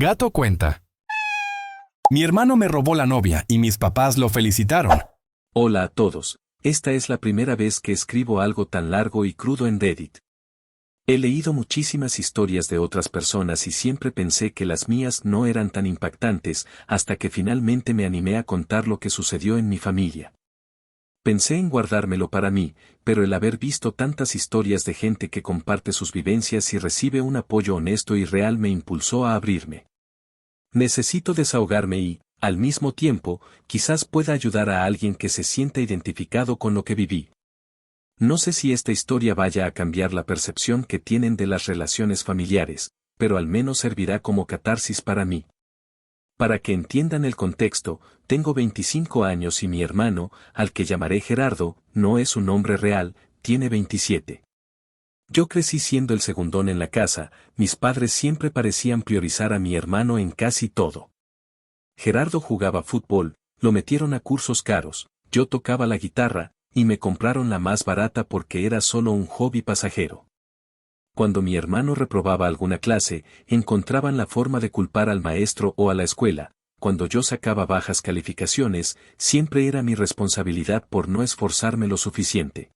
Gato cuenta. Mi hermano me robó la novia y mis papás lo felicitaron. Hola a todos, esta es la primera vez que escribo algo tan largo y crudo en Reddit. He leído muchísimas historias de otras personas y siempre pensé que las mías no eran tan impactantes hasta que finalmente me animé a contar lo que sucedió en mi familia. Pensé en guardármelo para mí, pero el haber visto tantas historias de gente que comparte sus vivencias y recibe un apoyo honesto y real me impulsó a abrirme. Necesito desahogarme y, al mismo tiempo, quizás pueda ayudar a alguien que se sienta identificado con lo que viví. No sé si esta historia vaya a cambiar la percepción que tienen de las relaciones familiares, pero al menos servirá como catarsis para mí. Para que entiendan el contexto, tengo 25 años y mi hermano, al que llamaré Gerardo, no es su nombre real, tiene 27. Yo crecí siendo el segundón en la casa, mis padres siempre parecían priorizar a mi hermano en casi todo. Gerardo jugaba fútbol, lo metieron a cursos caros, yo tocaba la guitarra, y me compraron la más barata porque era solo un hobby pasajero. Cuando mi hermano reprobaba alguna clase, encontraban la forma de culpar al maestro o a la escuela. Cuando yo sacaba bajas calificaciones, siempre era mi responsabilidad por no esforzarme lo suficiente.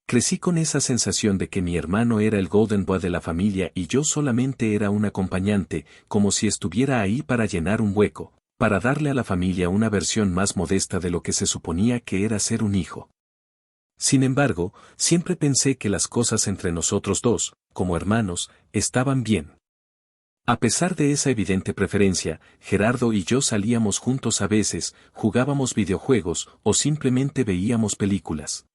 Crecí con esa sensación de que mi hermano era el Golden Boy de la familia y yo solamente era un acompañante, como si estuviera ahí para llenar un hueco, para darle a la familia una versión más modesta de lo que se suponía que era ser un hijo. Sin embargo, siempre pensé que las cosas entre nosotros dos, como hermanos, estaban bien. A pesar de esa evidente preferencia, Gerardo y yo salíamos juntos a veces, jugábamos videojuegos o simplemente veíamos películas.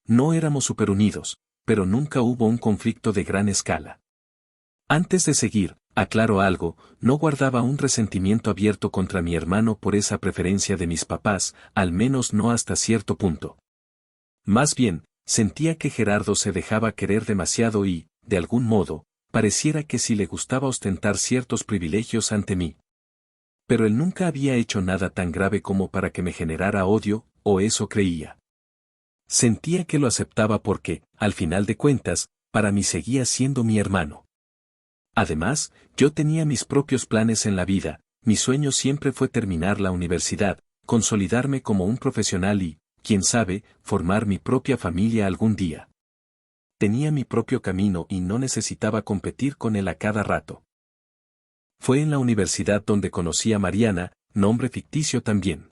No éramos superunidos, pero nunca hubo un conflicto de gran escala. Antes de seguir, aclaro algo, no guardaba un resentimiento abierto contra mi hermano por esa preferencia de mis papás, al menos no hasta cierto punto. Más bien, sentía que Gerardo se dejaba querer demasiado y, de algún modo, pareciera que sí le gustaba ostentar ciertos privilegios ante mí. Pero él nunca había hecho nada tan grave como para que me generara odio, o eso creía. Sentía que lo aceptaba porque, al final de cuentas, para mí seguía siendo mi hermano. Además, yo tenía mis propios planes en la vida, mi sueño siempre fue terminar la universidad, consolidarme como un profesional y, quién sabe, formar mi propia familia algún día. Tenía mi propio camino y no necesitaba competir con él a cada rato. Fue en la universidad donde conocí a Mariana, nombre ficticio también.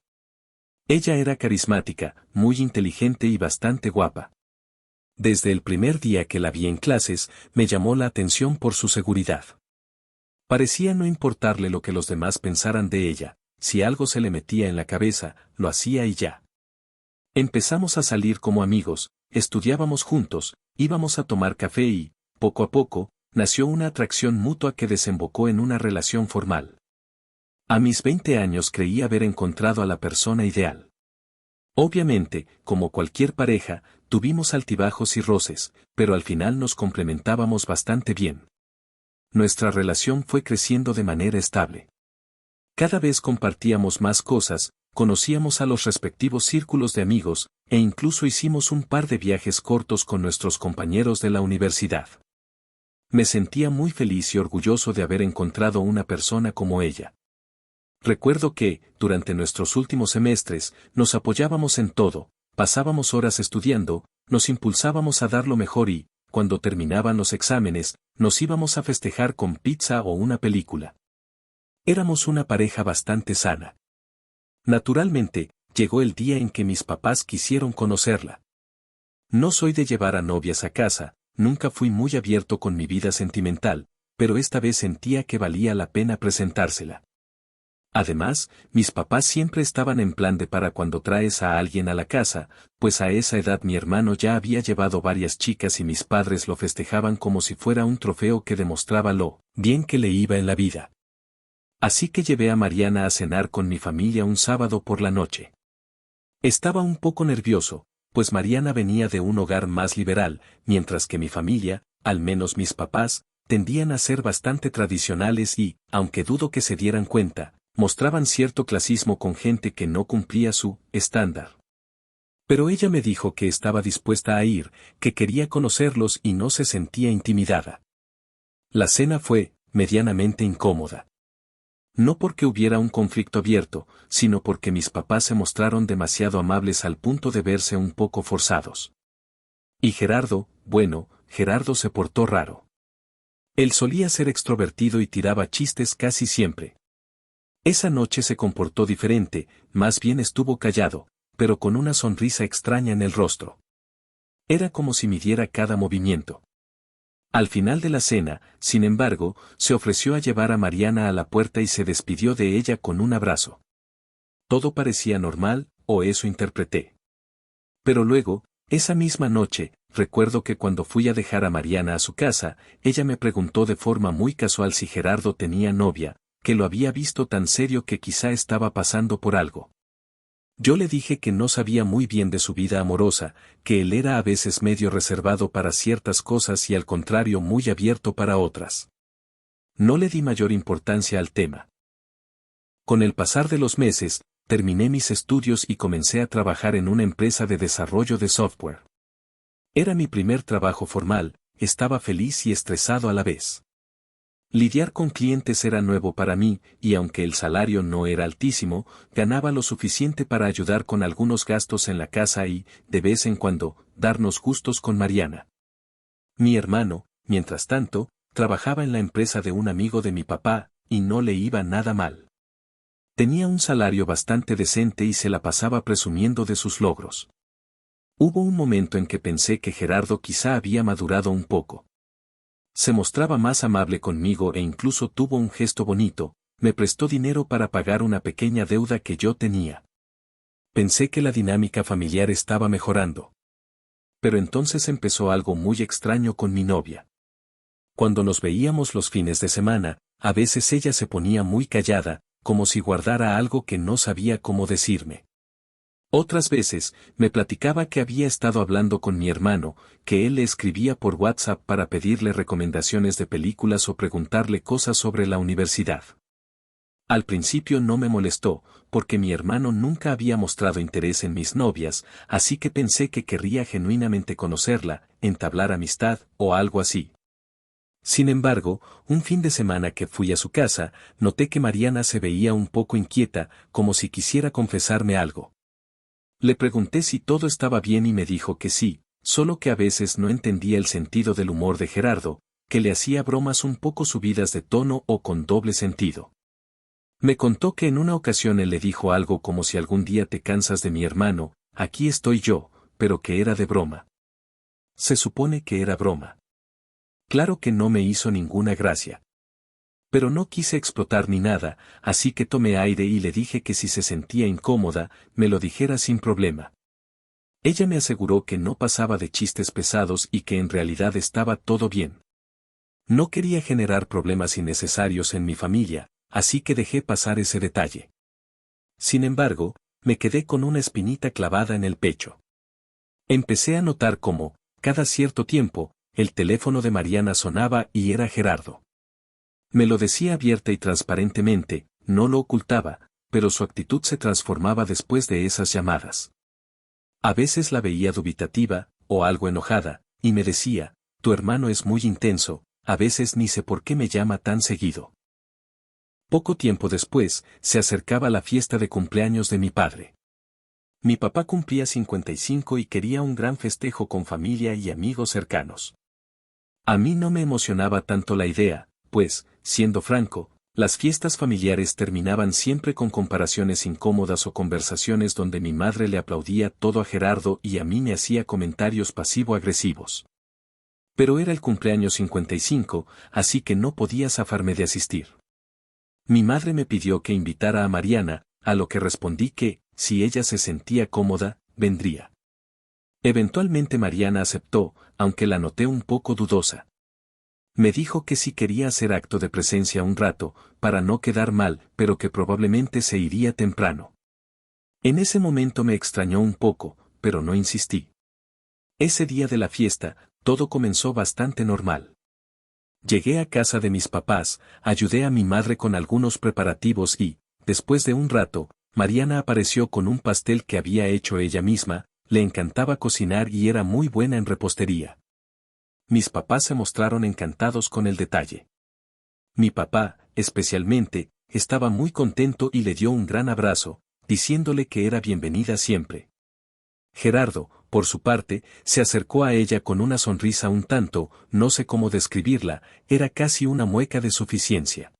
Ella era carismática, muy inteligente y bastante guapa. Desde el primer día que la vi en clases, me llamó la atención por su seguridad. Parecía no importarle lo que los demás pensaran de ella, si algo se le metía en la cabeza, lo hacía y ya. Empezamos a salir como amigos, estudiábamos juntos, íbamos a tomar café y, poco a poco, nació una atracción mutua que desembocó en una relación formal. A mis 20 años creí haber encontrado a la persona ideal. Obviamente, como cualquier pareja, tuvimos altibajos y roces, pero al final nos complementábamos bastante bien. Nuestra relación fue creciendo de manera estable. Cada vez compartíamos más cosas, conocíamos a los respectivos círculos de amigos, e incluso hicimos un par de viajes cortos con nuestros compañeros de la universidad. Me sentía muy feliz y orgulloso de haber encontrado una persona como ella. Recuerdo que, durante nuestros últimos semestres, nos apoyábamos en todo, pasábamos horas estudiando, nos impulsábamos a dar lo mejor y, cuando terminaban los exámenes, nos íbamos a festejar con pizza o una película. Éramos una pareja bastante sana. Naturalmente, llegó el día en que mis papás quisieron conocerla. No soy de llevar a novias a casa, nunca fui muy abierto con mi vida sentimental, pero esta vez sentía que valía la pena presentársela. Además, mis papás siempre estaban en plan de para cuando traes a alguien a la casa, pues a esa edad mi hermano ya había llevado varias chicas y mis padres lo festejaban como si fuera un trofeo que demostraba lo bien que le iba en la vida. Así que llevé a Mariana a cenar con mi familia un sábado por la noche. Estaba un poco nervioso, pues Mariana venía de un hogar más liberal, mientras que mi familia, al menos mis papás, tendían a ser bastante tradicionales y, aunque dudo que se dieran cuenta, mostraban cierto clasismo con gente que no cumplía su estándar. Pero ella me dijo que estaba dispuesta a ir, que quería conocerlos y no se sentía intimidada. La cena fue medianamente incómoda. No porque hubiera un conflicto abierto, sino porque mis papás se mostraron demasiado amables al punto de verse un poco forzados. Y Gerardo, bueno, Gerardo se portó raro. Él solía ser extrovertido y tiraba chistes casi siempre. Esa noche se comportó diferente, más bien estuvo callado, pero con una sonrisa extraña en el rostro. Era como si midiera cada movimiento. Al final de la cena, sin embargo, se ofreció a llevar a Mariana a la puerta y se despidió de ella con un abrazo. Todo parecía normal, o eso interpreté. Pero luego, esa misma noche, recuerdo que cuando fui a dejar a Mariana a su casa, ella me preguntó de forma muy casual si Gerardo tenía novia, que lo había visto tan serio que quizá estaba pasando por algo. Yo le dije que no sabía muy bien de su vida amorosa, que él era a veces medio reservado para ciertas cosas y al contrario muy abierto para otras. No le di mayor importancia al tema. Con el pasar de los meses, terminé mis estudios y comencé a trabajar en una empresa de desarrollo de software. Era mi primer trabajo formal, estaba feliz y estresado a la vez. Lidiar con clientes era nuevo para mí, y aunque el salario no era altísimo, ganaba lo suficiente para ayudar con algunos gastos en la casa y, de vez en cuando, darnos gustos con Mariana. Mi hermano, mientras tanto, trabajaba en la empresa de un amigo de mi papá, y no le iba nada mal. Tenía un salario bastante decente y se la pasaba presumiendo de sus logros. Hubo un momento en que pensé que Gerardo quizá había madurado un poco. Se mostraba más amable conmigo e incluso tuvo un gesto bonito, me prestó dinero para pagar una pequeña deuda que yo tenía. Pensé que la dinámica familiar estaba mejorando. Pero entonces empezó algo muy extraño con mi novia. Cuando nos veíamos los fines de semana, a veces ella se ponía muy callada, como si guardara algo que no sabía cómo decirme. Otras veces, me platicaba que había estado hablando con mi hermano, que él le escribía por WhatsApp para pedirle recomendaciones de películas o preguntarle cosas sobre la universidad. Al principio no me molestó, porque mi hermano nunca había mostrado interés en mis novias, así que pensé que querría genuinamente conocerla, entablar amistad, o algo así. Sin embargo, un fin de semana que fui a su casa, noté que Mariana se veía un poco inquieta, como si quisiera confesarme algo. Le pregunté si todo estaba bien y me dijo que sí, solo que a veces no entendía el sentido del humor de Gerardo, que le hacía bromas un poco subidas de tono o con doble sentido. Me contó que en una ocasión él le dijo algo como si algún día te cansas de mi hermano, aquí estoy yo, pero que era de broma. Se supone que era broma. Claro que no me hizo ninguna gracia. Pero no quise explotar ni nada, así que tomé aire y le dije que si se sentía incómoda, me lo dijera sin problema. Ella me aseguró que no pasaba de chistes pesados y que en realidad estaba todo bien. No quería generar problemas innecesarios en mi familia, así que dejé pasar ese detalle. Sin embargo, me quedé con una espinita clavada en el pecho. Empecé a notar cómo, cada cierto tiempo, el teléfono de Mariana sonaba y era Gerardo. Me lo decía abierta y transparentemente, no lo ocultaba, pero su actitud se transformaba después de esas llamadas. A veces la veía dubitativa, o algo enojada, y me decía, tu hermano es muy intenso, a veces ni sé por qué me llama tan seguido. Poco tiempo después, se acercaba la fiesta de cumpleaños de mi padre. Mi papá cumplía 55 y quería un gran festejo con familia y amigos cercanos. A mí no me emocionaba tanto la idea, pues, siendo franco, las fiestas familiares terminaban siempre con comparaciones incómodas o conversaciones donde mi madre le aplaudía todo a Gerardo y a mí me hacía comentarios pasivo-agresivos. Pero era el cumpleaños 55, así que no podía zafarme de asistir. Mi madre me pidió que invitara a Mariana, a lo que respondí que, si ella se sentía cómoda, vendría. Eventualmente Mariana aceptó, aunque la noté un poco dudosa. Me dijo que sí quería hacer acto de presencia un rato, para no quedar mal, pero que probablemente se iría temprano. En ese momento me extrañó un poco, pero no insistí. Ese día de la fiesta, todo comenzó bastante normal. Llegué a casa de mis papás, ayudé a mi madre con algunos preparativos y, después de un rato, Mariana apareció con un pastel que había hecho ella misma, le encantaba cocinar y era muy buena en repostería. Mis papás se mostraron encantados con el detalle. Mi papá, especialmente, estaba muy contento y le dio un gran abrazo, diciéndole que era bienvenida siempre. Gerardo, por su parte, se acercó a ella con una sonrisa un tanto, no sé cómo describirla, era casi una mueca de suficiencia.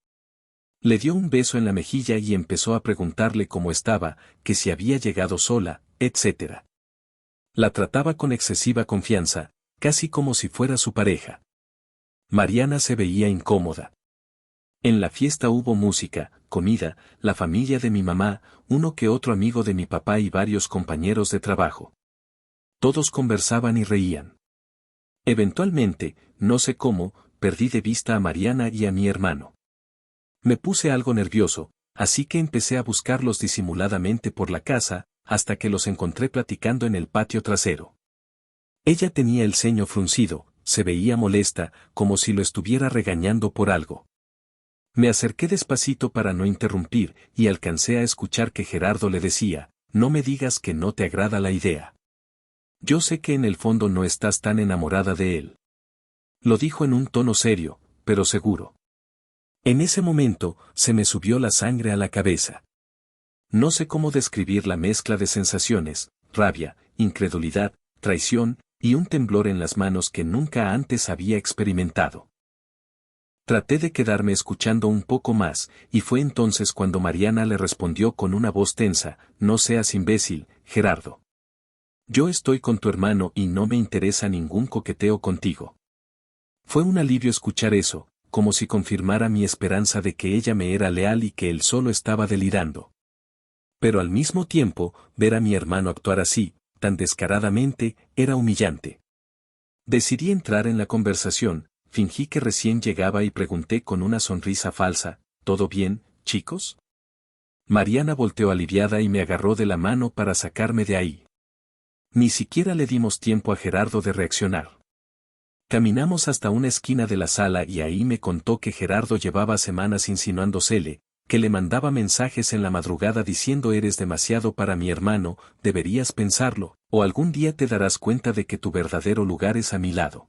Le dio un beso en la mejilla y empezó a preguntarle cómo estaba, que si había llegado sola, etc. La trataba con excesiva confianza, casi como si fuera su pareja. Mariana se veía incómoda. En la fiesta hubo música, comida, la familia de mi mamá, uno que otro amigo de mi papá y varios compañeros de trabajo. Todos conversaban y reían. Eventualmente, no sé cómo, perdí de vista a Mariana y a mi hermano. Me puse algo nervioso, así que empecé a buscarlos disimuladamente por la casa, hasta que los encontré platicando en el patio trasero. Ella tenía el ceño fruncido, se veía molesta, como si lo estuviera regañando por algo. Me acerqué despacito para no interrumpir, y alcancé a escuchar que Gerardo le decía, no me digas que no te agrada la idea. Yo sé que en el fondo no estás tan enamorada de él. Lo dijo en un tono serio, pero seguro. En ese momento, se me subió la sangre a la cabeza. No sé cómo describir la mezcla de sensaciones, rabia, incredulidad, traición, y un temblor en las manos que nunca antes había experimentado. Traté de quedarme escuchando un poco más, y fue entonces cuando Mariana le respondió con una voz tensa, no seas imbécil, Gerardo. Yo estoy con tu hermano y no me interesa ningún coqueteo contigo. Fue un alivio escuchar eso, como si confirmara mi esperanza de que ella me era leal y que él solo estaba delirando. Pero al mismo tiempo, ver a mi hermano actuar así, tan descaradamente, era humillante. Decidí entrar en la conversación, fingí que recién llegaba y pregunté con una sonrisa falsa, ¿todo bien, chicos? Mariana volteó aliviada y me agarró de la mano para sacarme de ahí. Ni siquiera le dimos tiempo a Gerardo de reaccionar. Caminamos hasta una esquina de la sala y ahí me contó que Gerardo llevaba semanas insinuándosele, que le mandaba mensajes en la madrugada diciendo eres demasiado para mi hermano, deberías pensarlo, o algún día te darás cuenta de que tu verdadero lugar es a mi lado.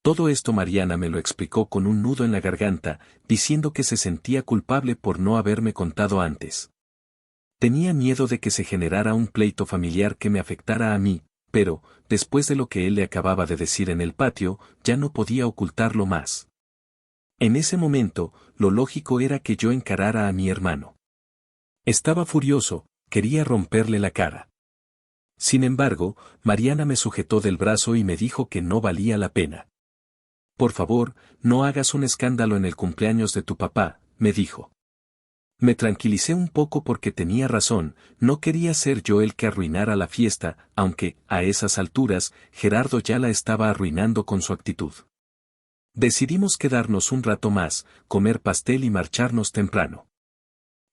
Todo esto Mariana me lo explicó con un nudo en la garganta, diciendo que se sentía culpable por no haberme contado antes. Tenía miedo de que se generara un pleito familiar que me afectara a mí, pero, después de lo que él le acababa de decir en el patio, ya no podía ocultarlo más. En ese momento, lo lógico era que yo encarara a mi hermano. Estaba furioso, quería romperle la cara. Sin embargo, Mariana me sujetó del brazo y me dijo que no valía la pena. Por favor, no hagas un escándalo en el cumpleaños de tu papá, me dijo. Me tranquilicé un poco porque tenía razón, no quería ser yo el que arruinara la fiesta, aunque, a esas alturas, Gerardo ya la estaba arruinando con su actitud. Decidimos quedarnos un rato más, comer pastel y marcharnos temprano.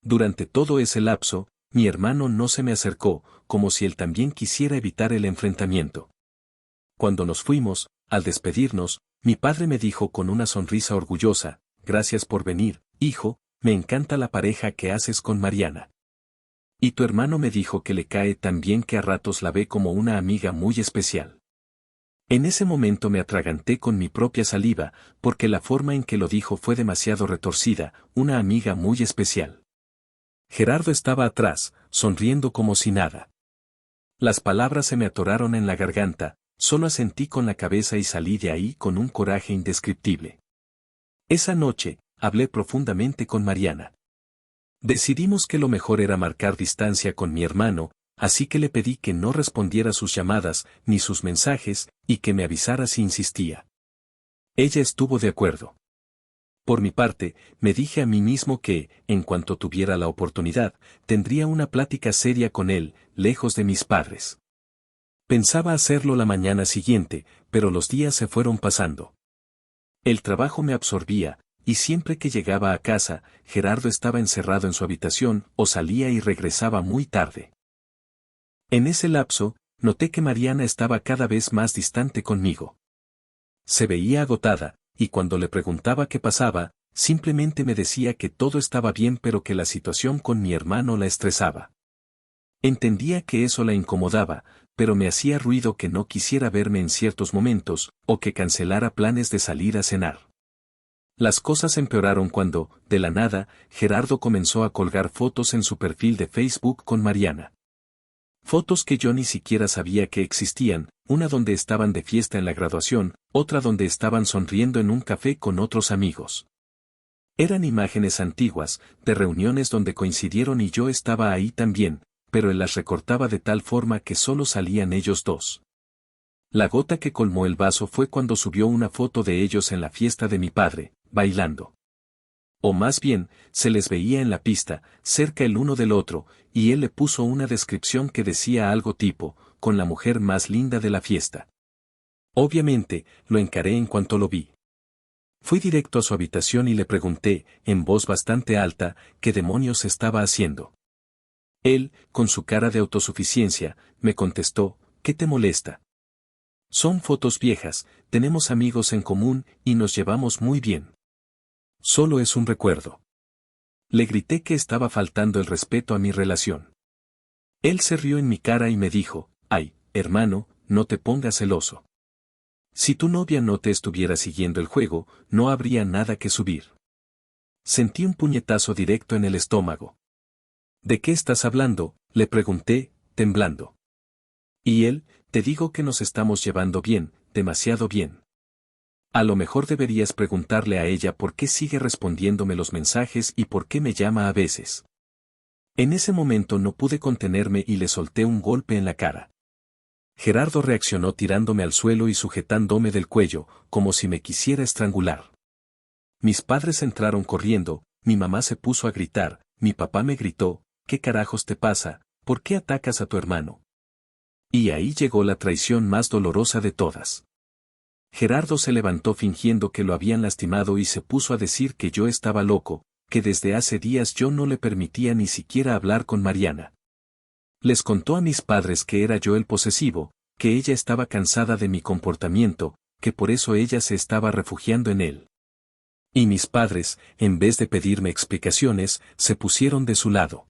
Durante todo ese lapso, mi hermano no se me acercó, como si él también quisiera evitar el enfrentamiento. Cuando nos fuimos, al despedirnos, mi padre me dijo con una sonrisa orgullosa, gracias por venir, hijo, me encanta la pareja que haces con Mariana. Y tu hermano me dijo que le cae tan bien que a ratos la ve como una amiga muy especial. En ese momento me atraganté con mi propia saliva, porque la forma en que lo dijo fue demasiado retorcida, una amiga muy especial. Gerardo estaba atrás, sonriendo como si nada. Las palabras se me atoraron en la garganta, solo asentí con la cabeza y salí de ahí con un coraje indescriptible. Esa noche, hablé profundamente con Mariana. Decidimos que lo mejor era marcar distancia con mi hermano, así que le pedí que no respondiera sus llamadas, ni sus mensajes, y que me avisara si insistía. Ella estuvo de acuerdo. Por mi parte, me dije a mí mismo que, en cuanto tuviera la oportunidad, tendría una plática seria con él, lejos de mis padres. Pensaba hacerlo la mañana siguiente, pero los días se fueron pasando. El trabajo me absorbía, y siempre que llegaba a casa, Gerardo estaba encerrado en su habitación o salía y regresaba muy tarde. En ese lapso, noté que Mariana estaba cada vez más distante conmigo. Se veía agotada, y cuando le preguntaba qué pasaba, simplemente me decía que todo estaba bien pero que la situación con mi hermano la estresaba. Entendía que eso la incomodaba, pero me hacía ruido que no quisiera verme en ciertos momentos, o que cancelara planes de salir a cenar. Las cosas empeoraron cuando, de la nada, Gerardo comenzó a colgar fotos en su perfil de Facebook con Mariana. Fotos que yo ni siquiera sabía que existían, una donde estaban de fiesta en la graduación, otra donde estaban sonriendo en un café con otros amigos. Eran imágenes antiguas, de reuniones donde coincidieron y yo estaba ahí también, pero él las recortaba de tal forma que solo salían ellos dos. La gota que colmó el vaso fue cuando subió una foto de ellos en la fiesta de mi padre, bailando. O más bien, se les veía en la pista, cerca el uno del otro, y él le puso una descripción que decía algo tipo, con la mujer más linda de la fiesta. Obviamente, lo encaré en cuanto lo vi. Fui directo a su habitación y le pregunté, en voz bastante alta, qué demonios estaba haciendo. Él, con su cara de autosuficiencia, me contestó, ¿qué te molesta? Son fotos viejas, tenemos amigos en común y nos llevamos muy bien. Solo es un recuerdo. Le grité que estaba faltando el respeto a mi relación. Él se rió en mi cara y me dijo, ay, hermano, no te pongas celoso. Si tu novia no te estuviera siguiendo el juego, no habría nada que subir. Sentí un puñetazo directo en el estómago. ¿De qué estás hablando?, le pregunté, temblando. Y él, te digo que nos estamos llevando bien, demasiado bien. A lo mejor deberías preguntarle a ella por qué sigue respondiéndome los mensajes y por qué me llama a veces. En ese momento no pude contenerme y le solté un golpe en la cara. Gerardo reaccionó tirándome al suelo y sujetándome del cuello, como si me quisiera estrangular. Mis padres entraron corriendo, mi mamá se puso a gritar, mi papá me gritó, ¿qué carajos te pasa? ¿Por qué atacas a tu hermano? Y ahí llegó la traición más dolorosa de todas. Gerardo se levantó fingiendo que lo habían lastimado y se puso a decir que yo estaba loco, que desde hace días yo no le permitía ni siquiera hablar con Mariana. Les contó a mis padres que era yo el posesivo, que ella estaba cansada de mi comportamiento, que por eso ella se estaba refugiando en él. Y mis padres, en vez de pedirme explicaciones, se pusieron de su lado.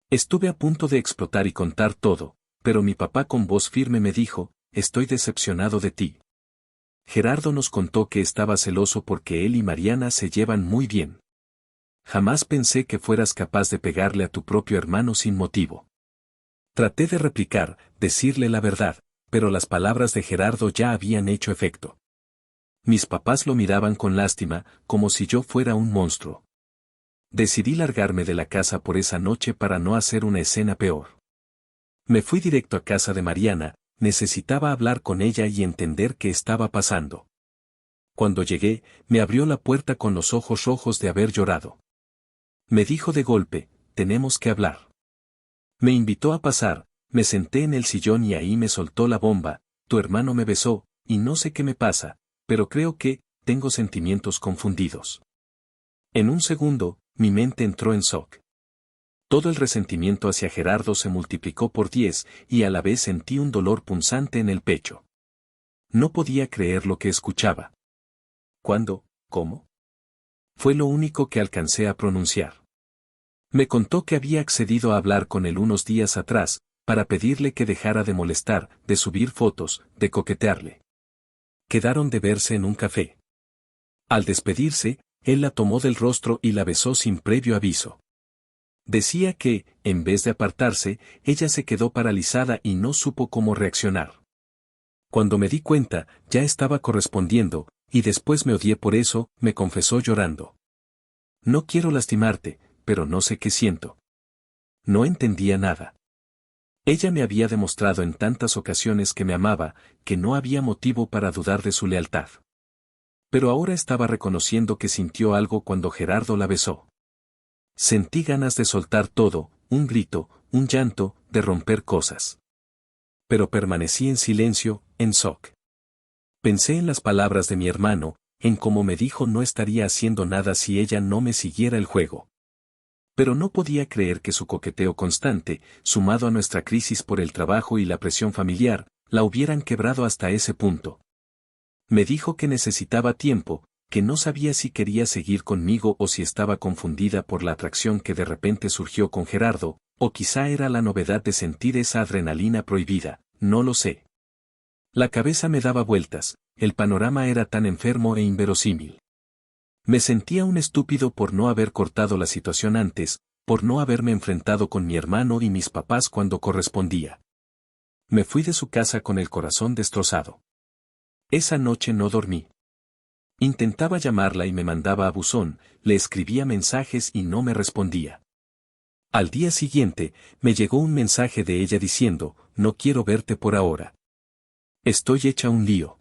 Estuve a punto de explotar y contar todo, pero mi papá con voz firme me dijo, estoy decepcionado de ti. Gerardo nos contó que estaba celoso porque él y Mariana se llevan muy bien. Jamás pensé que fueras capaz de pegarle a tu propio hermano sin motivo. Traté de replicar, decirle la verdad, pero las palabras de Gerardo ya habían hecho efecto. Mis papás lo miraban con lástima, como si yo fuera un monstruo. Decidí largarme de la casa por esa noche para no hacer una escena peor. Me fui directo a casa de Mariana. Necesitaba hablar con ella y entender qué estaba pasando. Cuando llegué, me abrió la puerta con los ojos rojos de haber llorado. Me dijo de golpe, tenemos que hablar. Me invitó a pasar, me senté en el sillón y ahí me soltó la bomba, tu hermano me besó, y no sé qué me pasa, pero creo que, tengo sentimientos confundidos. En un segundo, mi mente entró en shock. Todo el resentimiento hacia Gerardo se multiplicó por 10 y a la vez sentí un dolor punzante en el pecho. No podía creer lo que escuchaba. ¿Cuándo? ¿Cómo? Fue lo único que alcancé a pronunciar. Me contó que había accedido a hablar con él unos días atrás, para pedirle que dejara de molestar, de subir fotos, de coquetearle. Quedaron de verse en un café. Al despedirse, él la tomó del rostro y la besó sin previo aviso. Decía que, en vez de apartarse, ella se quedó paralizada y no supo cómo reaccionar. Cuando me di cuenta, ya estaba correspondiendo, y después me odié por eso, me confesó llorando. No quiero lastimarte, pero no sé qué siento. No entendía nada. Ella me había demostrado en tantas ocasiones que me amaba, que no había motivo para dudar de su lealtad. Pero ahora estaba reconociendo que sintió algo cuando Gerardo la besó. Sentí ganas de soltar todo, un grito, un llanto, de romper cosas. Pero permanecí en silencio, en shock. Pensé en las palabras de mi hermano, en cómo me dijo no estaría haciendo nada si ella no me siguiera el juego. Pero no podía creer que su coqueteo constante, sumado a nuestra crisis por el trabajo y la presión familiar, la hubieran quebrado hasta ese punto. Me dijo que necesitaba tiempo, que no sabía si quería seguir conmigo o si estaba confundida por la atracción que de repente surgió con Gerardo, o quizá era la novedad de sentir esa adrenalina prohibida, no lo sé. La cabeza me daba vueltas, el panorama era tan enfermo e inverosímil. Me sentía un estúpido por no haber cortado la situación antes, por no haberme enfrentado con mi hermano y mis papás cuando correspondía. Me fui de su casa con el corazón destrozado. Esa noche no dormí. Intentaba llamarla y me mandaba a buzón, le escribía mensajes y no me respondía. Al día siguiente, me llegó un mensaje de ella diciendo, no quiero verte por ahora. Estoy hecha un lío.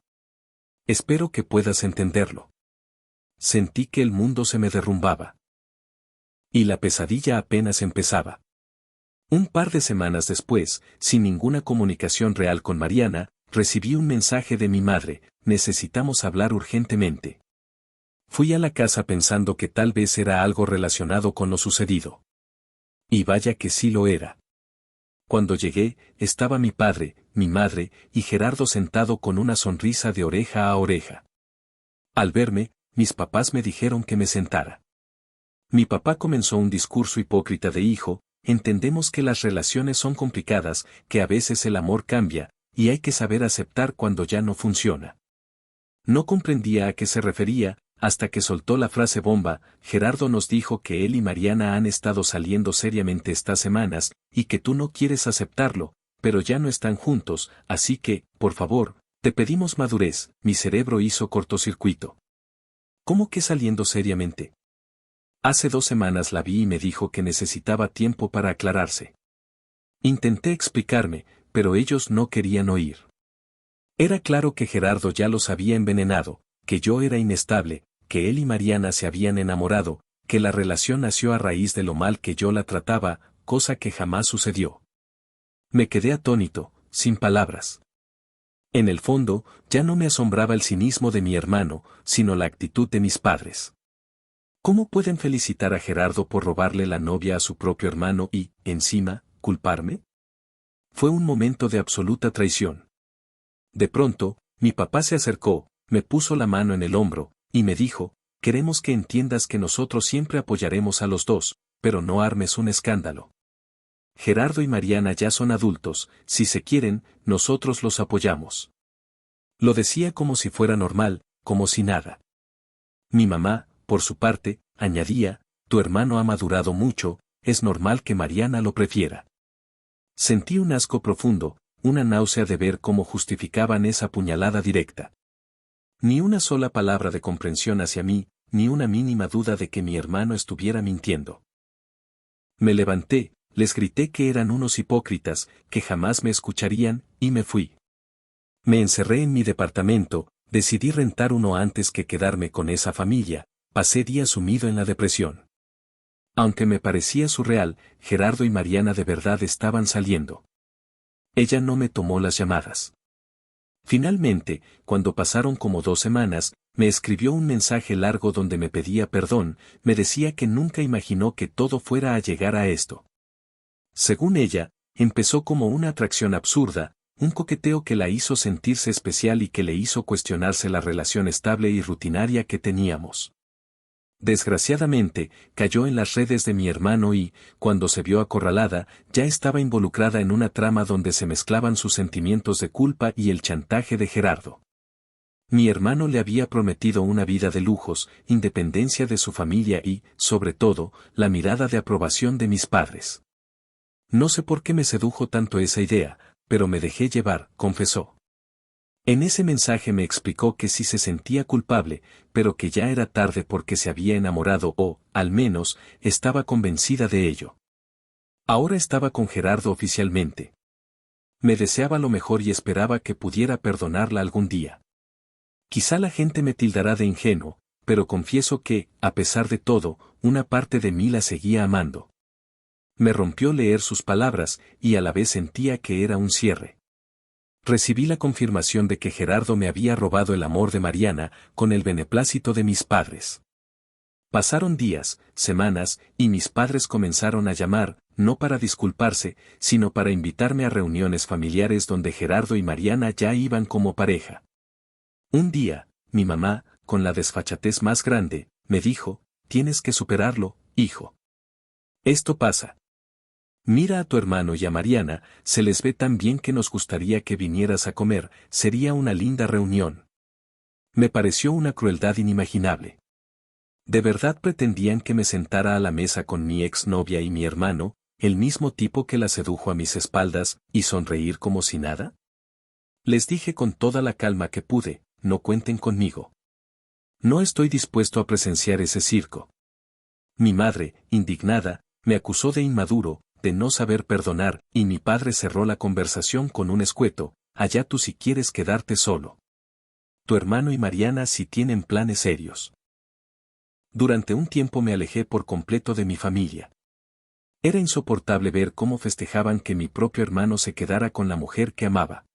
Espero que puedas entenderlo. Sentí que el mundo se me derrumbaba. Y la pesadilla apenas empezaba. Un par de semanas después, sin ninguna comunicación real con Mariana, recibí un mensaje de mi madre, necesitamos hablar urgentemente. Fui a la casa pensando que tal vez era algo relacionado con lo sucedido. Y vaya que sí lo era. Cuando llegué, estaba mi padre, mi madre, y Gerardo sentado con una sonrisa de oreja a oreja. Al verme, mis papás me dijeron que me sentara. Mi papá comenzó un discurso hipócrita de hijo, entendemos que las relaciones son complicadas, que a veces el amor cambia, y hay que saber aceptar cuando ya no funciona. No comprendía a qué se refería, hasta que soltó la frase bomba, Gerardo nos dijo que él y Mariana han estado saliendo seriamente estas semanas, y que tú no quieres aceptarlo, pero ya no están juntos, así que, por favor, te pedimos madurez. Mi cerebro hizo cortocircuito. ¿Cómo que saliendo seriamente? Hace 2 semanas la vi y me dijo que necesitaba tiempo para aclararse. Intenté explicarme, pero ellos no querían oír. Era claro que Gerardo ya los había envenenado, que yo era inestable, que él y Mariana se habían enamorado, que la relación nació a raíz de lo mal que yo la trataba, cosa que jamás sucedió. Me quedé atónito, sin palabras. En el fondo, ya no me asombraba el cinismo de mi hermano, sino la actitud de mis padres. ¿Cómo pueden felicitar a Gerardo por robarle la novia a su propio hermano y, encima, culparme? Fue un momento de absoluta traición. De pronto, mi papá se acercó, me puso la mano en el hombro, y me dijo, queremos que entiendas que nosotros siempre apoyaremos a los dos, pero no armes un escándalo. Gerardo y Mariana ya son adultos, si se quieren, nosotros los apoyamos. Lo decía como si fuera normal, como si nada. Mi mamá, por su parte, añadía, tu hermano ha madurado mucho, es normal que Mariana lo prefiera. Sentí un asco profundo, una náusea de ver cómo justificaban esa puñalada directa. Ni una sola palabra de comprensión hacia mí, ni una mínima duda de que mi hermano estuviera mintiendo. Me levanté, les grité que eran unos hipócritas, que jamás me escucharían, y me fui. Me encerré en mi departamento, decidí rentar uno antes que quedarme con esa familia, pasé días sumido en la depresión. Aunque me parecía surreal, Gerardo y Mariana de verdad estaban saliendo. Ella no me tomó las llamadas. Finalmente, cuando pasaron como 2 semanas, me escribió un mensaje largo donde me pedía perdón, me decía que nunca imaginó que todo fuera a llegar a esto. Según ella, empezó como una atracción absurda, un coqueteo que la hizo sentirse especial y que le hizo cuestionarse la relación estable y rutinaria que teníamos. Desgraciadamente, cayó en las redes de mi hermano y, cuando se vio acorralada, ya estaba involucrada en una trama donde se mezclaban sus sentimientos de culpa y el chantaje de Gerardo. Mi hermano le había prometido una vida de lujos, independencia de su familia y, sobre todo, la mirada de aprobación de mis padres. No sé por qué me sedujo tanto esa idea, pero me dejé llevar, confesó. En ese mensaje me explicó que sí se sentía culpable, pero que ya era tarde porque se había enamorado o, al menos, estaba convencida de ello. Ahora estaba con Gerardo oficialmente. Me deseaba lo mejor y esperaba que pudiera perdonarla algún día. Quizá la gente me tildará de ingenuo, pero confieso que, a pesar de todo, una parte de mí la seguía amando. Me rompió leer sus palabras, y a la vez sentía que era un cierre. Recibí la confirmación de que Gerardo me había robado el amor de Mariana, con el beneplácito de mis padres. Pasaron días, semanas, y mis padres comenzaron a llamar, no para disculparse, sino para invitarme a reuniones familiares donde Gerardo y Mariana ya iban como pareja. Un día, mi mamá, con la desfachatez más grande, me dijo, tienes que superarlo, hijo. Esto pasa. Mira a tu hermano y a Mariana, se les ve tan bien que nos gustaría que vinieras a comer, sería una linda reunión. Me pareció una crueldad inimaginable. ¿De verdad pretendían que me sentara a la mesa con mi exnovia y mi hermano, el mismo tipo que la sedujo a mis espaldas, y sonreír como si nada? Les dije con toda la calma que pude, no cuenten conmigo. No estoy dispuesto a presenciar ese circo. Mi madre, indignada, me acusó de inmaduro, de no saber perdonar, y mi padre cerró la conversación con un escueto: allá tú si quieres quedarte solo. Tu hermano y Mariana sí tienen planes serios. Durante un tiempo me alejé por completo de mi familia. Era insoportable ver cómo festejaban que mi propio hermano se quedara con la mujer que amaba.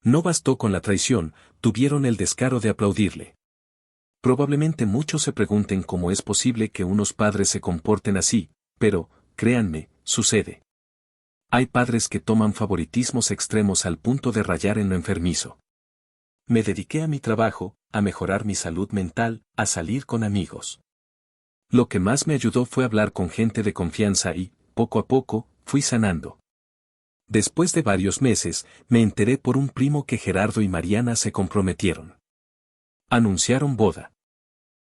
No bastó con la traición, tuvieron el descaro de aplaudirle. Probablemente muchos se pregunten cómo es posible que unos padres se comporten así, pero, créanme, sucede. Hay padres que toman favoritismos extremos al punto de rayar en lo enfermizo. Me dediqué a mi trabajo, a mejorar mi salud mental, a salir con amigos. Lo que más me ayudó fue hablar con gente de confianza y, poco a poco, fui sanando. Después de varios meses, me enteré por un primo que Gerardo y Mariana se comprometieron. Anunciaron boda.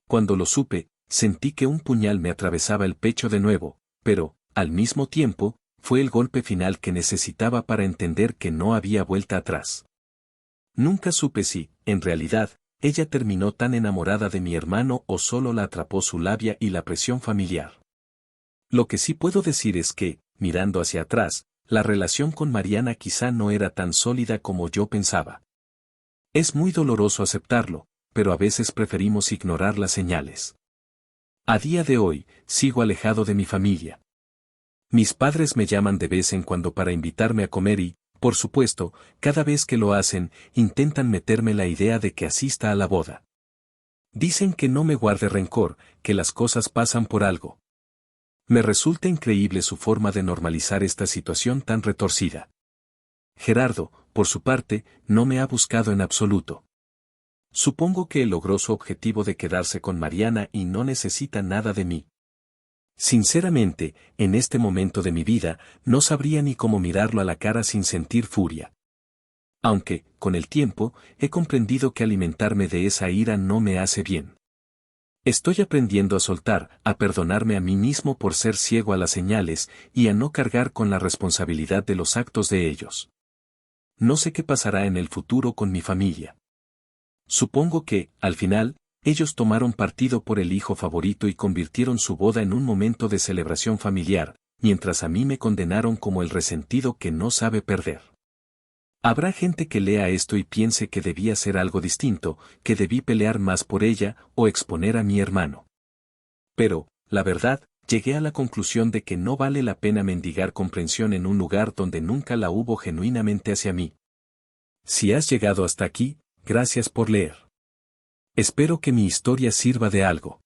Cuando lo supe, sentí que un puñal me atravesaba el pecho de nuevo, pero, al mismo tiempo, fue el golpe final que necesitaba para entender que no había vuelta atrás. Nunca supe si, en realidad, ella terminó tan enamorada de mi hermano o solo la atrapó su labia y la presión familiar. Lo que sí puedo decir es que, mirando hacia atrás, la relación con Mariana quizá no era tan sólida como yo pensaba. Es muy doloroso aceptarlo, pero a veces preferimos ignorar las señales. A día de hoy, sigo alejado de mi familia. Mis padres me llaman de vez en cuando para invitarme a comer y, por supuesto, cada vez que lo hacen, intentan meterme la idea de que asista a la boda. Dicen que no me guarde rencor, que las cosas pasan por algo. Me resulta increíble su forma de normalizar esta situación tan retorcida. Gerardo, por su parte, no me ha buscado en absoluto. Supongo que él logró su objetivo de quedarse con Mariana y no necesita nada de mí. Sinceramente, en este momento de mi vida, no sabría ni cómo mirarlo a la cara sin sentir furia. Aunque, con el tiempo, he comprendido que alimentarme de esa ira no me hace bien. Estoy aprendiendo a soltar, a perdonarme a mí mismo por ser ciego a las señales, y a no cargar con la responsabilidad de los actos de ellos. No sé qué pasará en el futuro con mi familia. Supongo que, al final, ellos tomaron partido por el hijo favorito y convirtieron su boda en un momento de celebración familiar, mientras a mí me condenaron como el resentido que no sabe perder. Habrá gente que lea esto y piense que debía ser algo distinto, que debí pelear más por ella o exponer a mi hermano. Pero, la verdad, llegué a la conclusión de que no vale la pena mendigar comprensión en un lugar donde nunca la hubo genuinamente hacia mí. Si has llegado hasta aquí, gracias por leer. Espero que mi historia sirva de algo.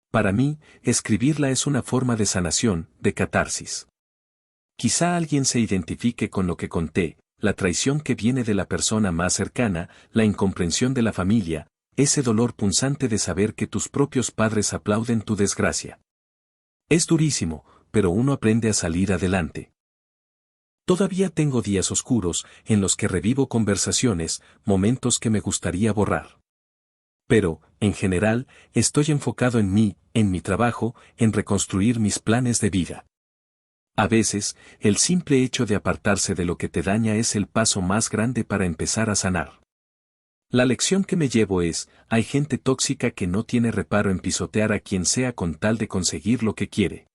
Para mí, escribirla es una forma de sanación, de catarsis. Quizá alguien se identifique con lo que conté, la traición que viene de la persona más cercana, la incomprensión de la familia, ese dolor punzante de saber que tus propios padres aplauden tu desgracia. Es durísimo, pero uno aprende a salir adelante. Todavía tengo días oscuros, en los que revivo conversaciones, momentos que me gustaría borrar. Pero, en general, estoy enfocado en mí, en mi trabajo, en reconstruir mis planes de vida. A veces, el simple hecho de apartarse de lo que te daña es el paso más grande para empezar a sanar. La lección que me llevo es: hay gente tóxica que no tiene reparo en pisotear a quien sea con tal de conseguir lo que quiere.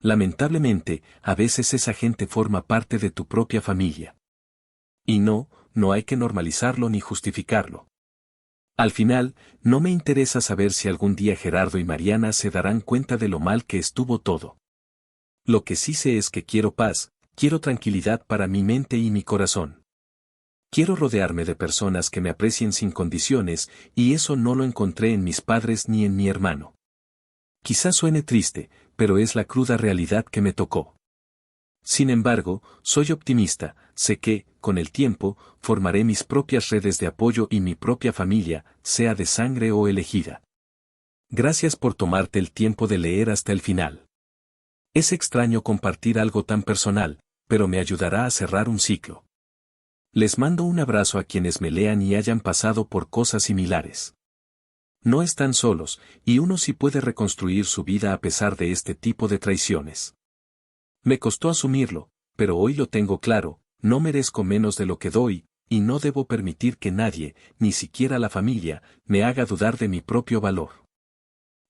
Lamentablemente, a veces esa gente forma parte de tu propia familia. Y no hay que normalizarlo ni justificarlo. Al final, no me interesa saber si algún día Gerardo y Mariana se darán cuenta de lo mal que estuvo todo. Lo que sí sé es que quiero paz, quiero tranquilidad para mi mente y mi corazón. Quiero rodearme de personas que me aprecien sin condiciones, y eso no lo encontré en mis padres ni en mi hermano. Quizás suene triste, pero es la cruda realidad que me tocó. Sin embargo, soy optimista, sé que, con el tiempo, formaré mis propias redes de apoyo y mi propia familia, sea de sangre o elegida. Gracias por tomarte el tiempo de leer hasta el final. Es extraño compartir algo tan personal, pero me ayudará a cerrar un ciclo. Les mando un abrazo a quienes me lean y hayan pasado por cosas similares. No están solos, y uno sí puede reconstruir su vida a pesar de este tipo de traiciones. Me costó asumirlo, pero hoy lo tengo claro, no merezco menos de lo que doy, y no debo permitir que nadie, ni siquiera la familia, me haga dudar de mi propio valor.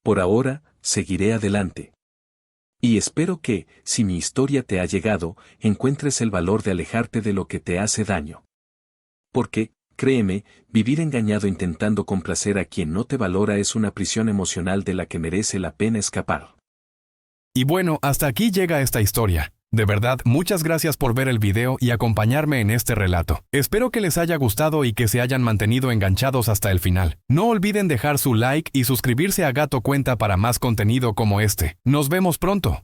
Por ahora, seguiré adelante. Y espero que, si mi historia te ha llegado, encuentres el valor de alejarte de lo que te hace daño. Porque, créeme, vivir engañado intentando complacer a quien no te valora es una prisión emocional de la que merece la pena escapar. Y bueno, hasta aquí llega esta historia. De verdad, muchas gracias por ver el video y acompañarme en este relato. Espero que les haya gustado y que se hayan mantenido enganchados hasta el final. No olviden dejar su like y suscribirse a Gato Cuenta para más contenido como este. Nos vemos pronto.